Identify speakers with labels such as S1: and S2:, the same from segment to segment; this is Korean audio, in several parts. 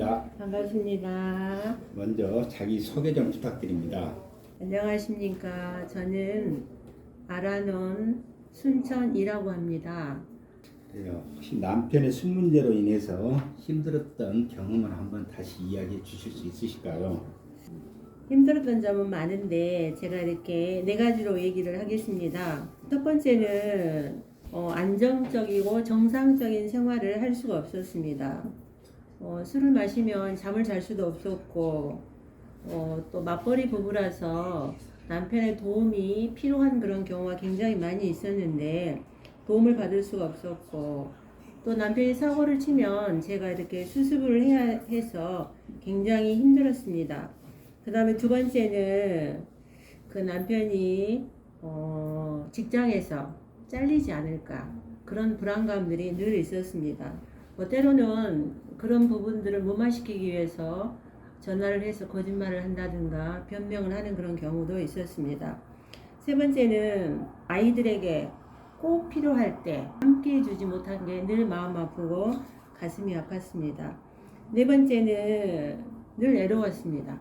S1: 반갑습니다.
S2: 반갑습니다.
S1: 먼저 자기 소개 좀 부탁드립니다.
S2: 안녕하십니까. 저는 아라논 순천이라고 합니다.
S1: 혹시 남편의 술 문제로 인해서 힘들었던 경험을 한번 다시 이야기해 주실 수 있으실까요?
S2: 힘들었던 점은 많은데 제가 이렇게 네 가지로 얘기를 하겠습니다. 첫 번째는 안정적이고 정상적인 생활을 할 수가 없었습니다. 술을 마시면 잠을 잘 수도 없었고 또 맞벌이 부부라서 남편의 도움이 필요한 그런 경우가 굉장히 많이 있었는데 도움을 받을 수가 없었고 또 남편이 사고를 치면 제가 이렇게 수습을 해야 해서 굉장히 힘들었습니다. 그 다음에 두 번째는 그 남편이 직장에서 잘리지 않을까 그런 불안감들이 늘 있었습니다. 때로는 그런 부분들을 무마시키기 위해서 전화를 해서 거짓말을 한다든가 변명을 하는 그런 경우도 있었습니다. 세 번째는 아이들에게 꼭 필요할 때 함께 해주지 못한 게 늘 마음 아프고 가슴이 아팠습니다. 네 번째는 늘 외로웠습니다.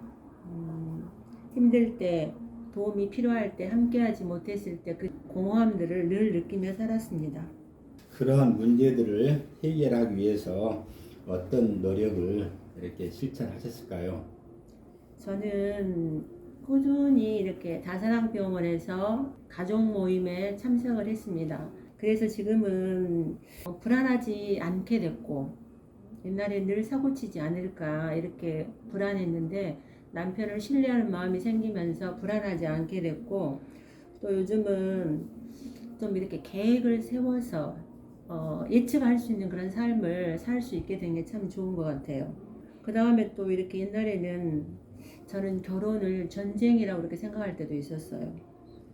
S2: 힘들 때 도움이 필요할 때 함께하지 못했을 때 그 공허함들을 늘 느끼며 살았습니다.
S1: 그러한 문제들을 해결하기 위해서 어떤 노력을 이렇게 실천하셨을까요?
S2: 저는 꾸준히 이렇게 다사랑병원에서 가족 모임에 참석을 했습니다. 그래서 지금은 불안하지 않게 됐고 옛날에 늘 사고치지 않을까 이렇게 불안했는데 남편을 신뢰하는 마음이 생기면서 불안하지 않게 됐고 또 요즘은 좀 이렇게 계획을 세워서 예측할 수 있는 그런 삶을 살 수 있게 된 게 참 좋은 것 같아요. 그 다음에 또 이렇게 옛날에는 저는 결혼을 전쟁이라고 이렇게 생각할 때도 있었어요.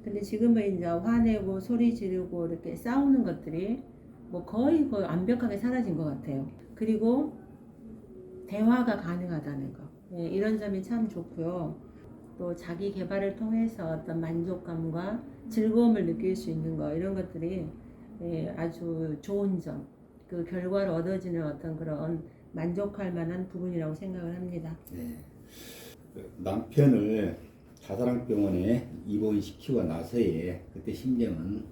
S2: 근데 지금은 이제 화내고 소리 지르고 이렇게 싸우는 것들이 뭐 거의 완벽하게 사라진 것 같아요. 그리고 대화가 가능하다는 거. 예, 이런 점이 참 좋고요. 또 자기 개발을 통해서 어떤 만족감과 즐거움을 느낄 수 있는 거 이런 것들이 아주 좋은 점, 그 결과로 얻어지는 어떤 그런 만족할 만한 부분이라고 생각을 합니다.
S1: 네. 남편을 다사랑병원에 입원시키고 나서의 그때 심정은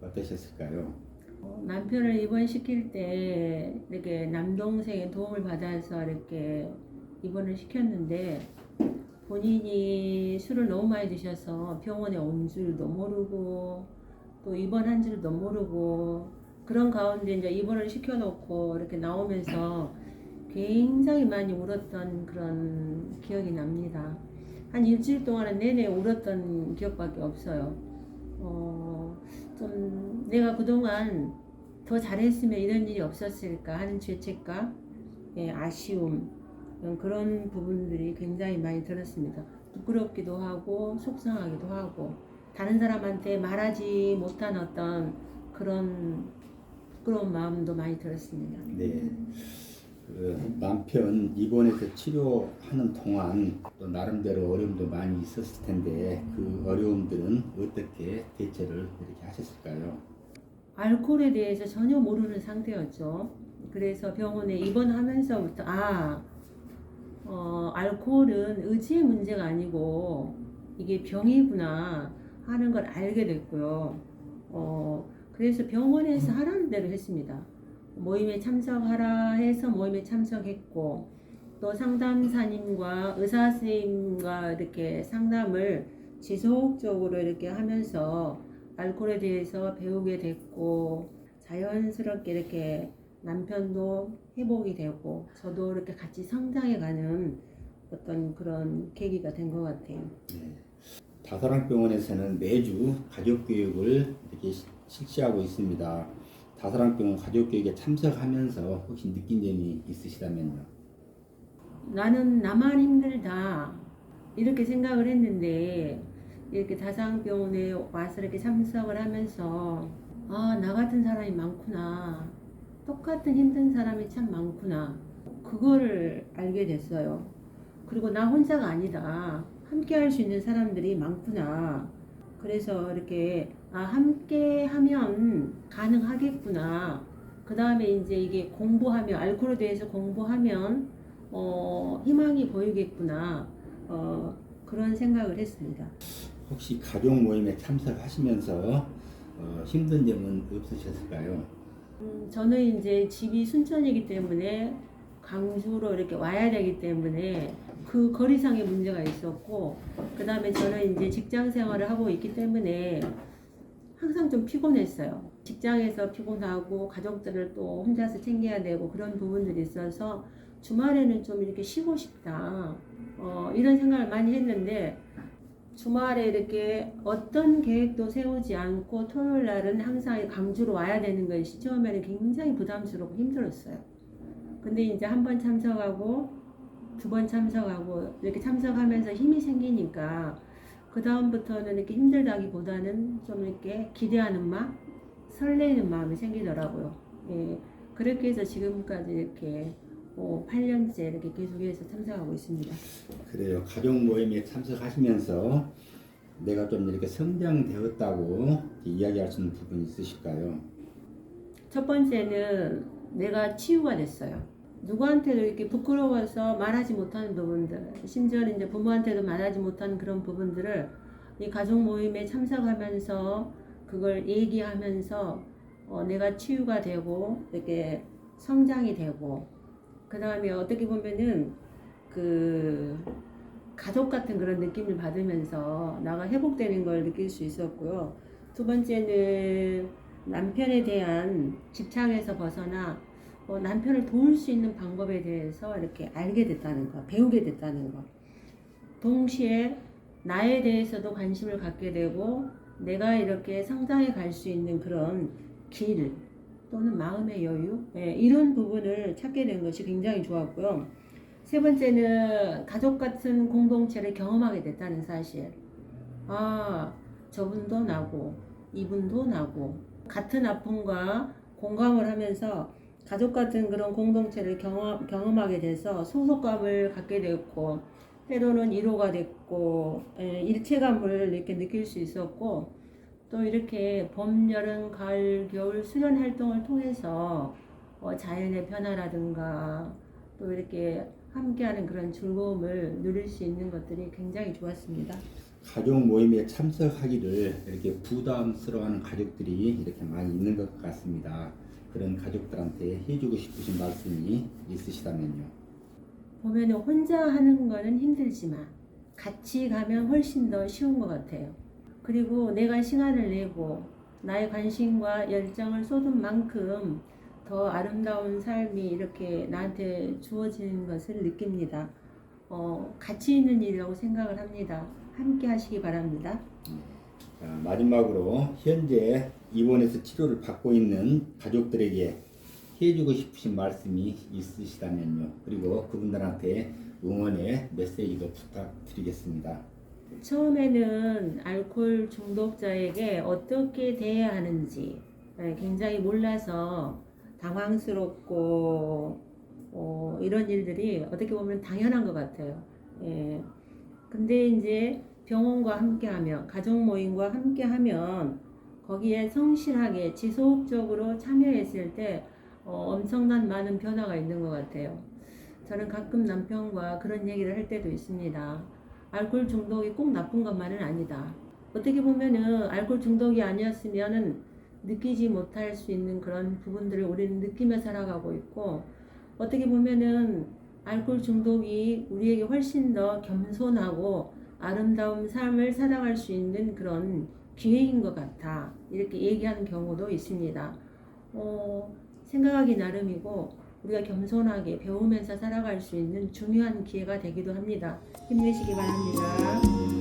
S1: 어떠셨을까요?
S2: 남편을 입원시킬 때 이렇게 남동생의 도움을 받아서 이렇게 입원을 시켰는데 본인이 술을 너무 많이 드셔서 병원에 온 줄도 모르고 또 입원한 줄도 모르고 그런 가운데 이제 입원을 시켜놓고 이렇게 나오면서 굉장히 많이 울었던 그런 기억이 납니다. 한 일주일 동안은 내내 울었던 기억밖에 없어요. 좀 내가 그동안 더 잘했으면 이런 일이 없었을까 하는 죄책감, 아쉬움 그런 부분들이 굉장히 많이 들었습니다. 부끄럽기도 하고 속상하기도 하고 다른 사람한테 말하지 못한 어떤 그런 부끄러운 마음도 많이 들었습니다.
S1: 네. 그 남편 입원해서 치료하는 동안 또 나름대로 어려움도 많이 있었을 텐데 그 어려움들은 어떻게 대처를 이렇게 하셨을까요?
S2: 알코올에 대해서 전혀 모르는 상태였죠. 그래서 병원에 입원하면서부터 알코올은 의지의 문제가 아니고 이게 병이구나 하는 걸 알게 됐고요. 그래서 병원에서 하라는 대로 했습니다. 모임에 참석하라 해서 모임에 참석했고 또 상담사님과 의사 선생님과 이렇게 상담을 지속적으로 이렇게 하면서 알코올에 대해서 배우게 됐고 자연스럽게 이렇게 남편도 회복이 되고 저도 이렇게 같이 성장해가는 어떤 그런 계기가 된 것 같아요.
S1: 네. 다사랑병원에서는 매주 가족교육을 이렇게 실시하고 있습니다. 다사랑병원 가족교육에 참석하면서 혹시 느낀 점이 있으시다면요?
S2: 나는 나만 힘들다 이렇게 생각을 했는데 이렇게 다사랑병원에 와서 이렇게 참석을 하면서 나 같은 사람이 많구나, 똑같은 힘든 사람이 참 많구나, 그거를 알게 됐어요. 그리고 나 혼자가 아니다, 함께 할 수 있는 사람들이 많구나. 그래서 이렇게 함께 하면 가능하겠구나. 그 다음에 이제 이게 공부하면 알코올에 대해서 공부하면 희망이 보이겠구나. 그런 생각을 했습니다.
S1: 혹시 가족 모임에 참석하시면서 힘든 점은 없으셨을까요?
S2: 저는 이제 집이 순천이기 때문에 강주로 이렇게 와야 되기 때문에 그 거리상의 문제가 있었고, 그 다음에 저는 이제 직장 생활을 하고 있기 때문에 항상 좀 피곤했어요. 직장에서 피곤하고 가족들을 또 혼자서 챙겨야 되고 그런 부분들이 있어서 주말에는 좀 이렇게 쉬고 싶다. 이런 생각을 많이 했는데 주말에 이렇게 어떤 계획도 세우지 않고 토요일 날은 항상 강주로 와야 되는 것이 처음에는 굉장히 부담스럽고 힘들었어요. 근데 이제 한 번 참석하고 두 번 참석하고 이렇게 참석하면서 힘이 생기니까 그 다음부터는 이렇게 힘들다기보다는 좀 이렇게 기대하는 마음, 설레는 마음이 생기더라고요. 예, 그렇게 해서 지금까지 이렇게 8년째 이렇게 계속해서 참석하고 있습니다.
S1: 그래요. 가족 모임에 참석하시면서 내가 좀 이렇게 성장되었다고 이야기할 수 있는 부분이 있으실까요?
S2: 첫 번째는 내가 치유가 됐어요. 누구한테도 이렇게 부끄러워서 말하지 못하는 부분들, 심지어는 이제 부모한테도 말하지 못하는 그런 부분들을 이 가족 모임에 참석하면서 그걸 얘기하면서 내가 치유가 되고 이렇게 성장이 되고, 그 다음에 어떻게 보면은 그 가족 같은 그런 느낌을 받으면서 나가 회복되는 걸 느낄 수 있었고요. 두 번째는 남편에 대한 집착에서 벗어나 남편을 도울 수 있는 방법에 대해서 이렇게 알게 됐다는 거, 배우게 됐다는 거. 동시에 나에 대해서도 관심을 갖게 되고 내가 이렇게 성장해 갈 수 있는 그런 길 또는 마음의 여유, 이런 부분을 찾게 된 것이 굉장히 좋았고요. 세 번째는 가족 같은 공동체를 경험하게 됐다는 사실. 아, 저분도 나고 이분도 나고 같은 아픔과 공감을 하면서 가족 같은 그런 공동체를 경험하게 돼서 소속감을 갖게 됐고, 때로는 위로가 됐고, 일체감을 이렇게 느낄 수 있었고, 또 이렇게 봄, 여름, 가을, 겨울 수련 활동을 통해서 자연의 변화라든가 또 이렇게 함께하는 그런 즐거움을 누릴 수 있는 것들이 굉장히 좋았습니다.
S1: 가족 모임에 참석하기를 이렇게 부담스러워하는 가족들이 이렇게 많이 있는 것 같습니다. 그런 가족들한테 해주고 싶으신 말씀이 있으시다면요.
S2: 보면 혼자 하는 거는 힘들지만 같이 가면 훨씬 더 쉬운 것 같아요. 그리고 내가 시간을 내고 나의 관심과 열정을 쏟은 만큼 더 아름다운 삶이 이렇게 나한테 주어지는 것을 느낍니다. 가치 있는 일이라고 생각을 합니다. 함께 하시기 바랍니다.
S1: 마지막으로 현재 입원해서 치료를 받고 있는 가족들에게 해주고 싶으신 말씀이 있으시다면요. 그리고 그분들한테 응원의 메시지도 부탁드리겠습니다.
S2: 처음에는 알코올 중독자에게 어떻게 대해야 하는지 굉장히 몰라서 당황스럽고 이런 일들이 어떻게 보면 당연한 것 같아요. 예. 근데 이제 병원과 함께하면 가족 모임과 함께하면 거기에 성실하게 지속적으로 참여했을 때 엄청난 많은 변화가 있는 것 같아요. 저는 가끔 남편과 그런 얘기를 할 때도 있습니다. 알코올 중독이 꼭 나쁜 것만은 아니다. 어떻게 보면은 알코올 중독이 아니었으면은 느끼지 못할 수 있는 그런 부분들을 우리는 느끼며 살아가고 있고, 어떻게 보면은 알코올 중독이 우리에게 훨씬 더 겸손하고 아름다운 삶을 살아갈 수 있는 그런 기회인 것 같아. 이렇게 얘기하는 경우도 있습니다. 생각하기 나름이고 우리가 겸손하게 배우면서 살아갈 수 있는 중요한 기회가 되기도 합니다. 힘내시기 바랍니다.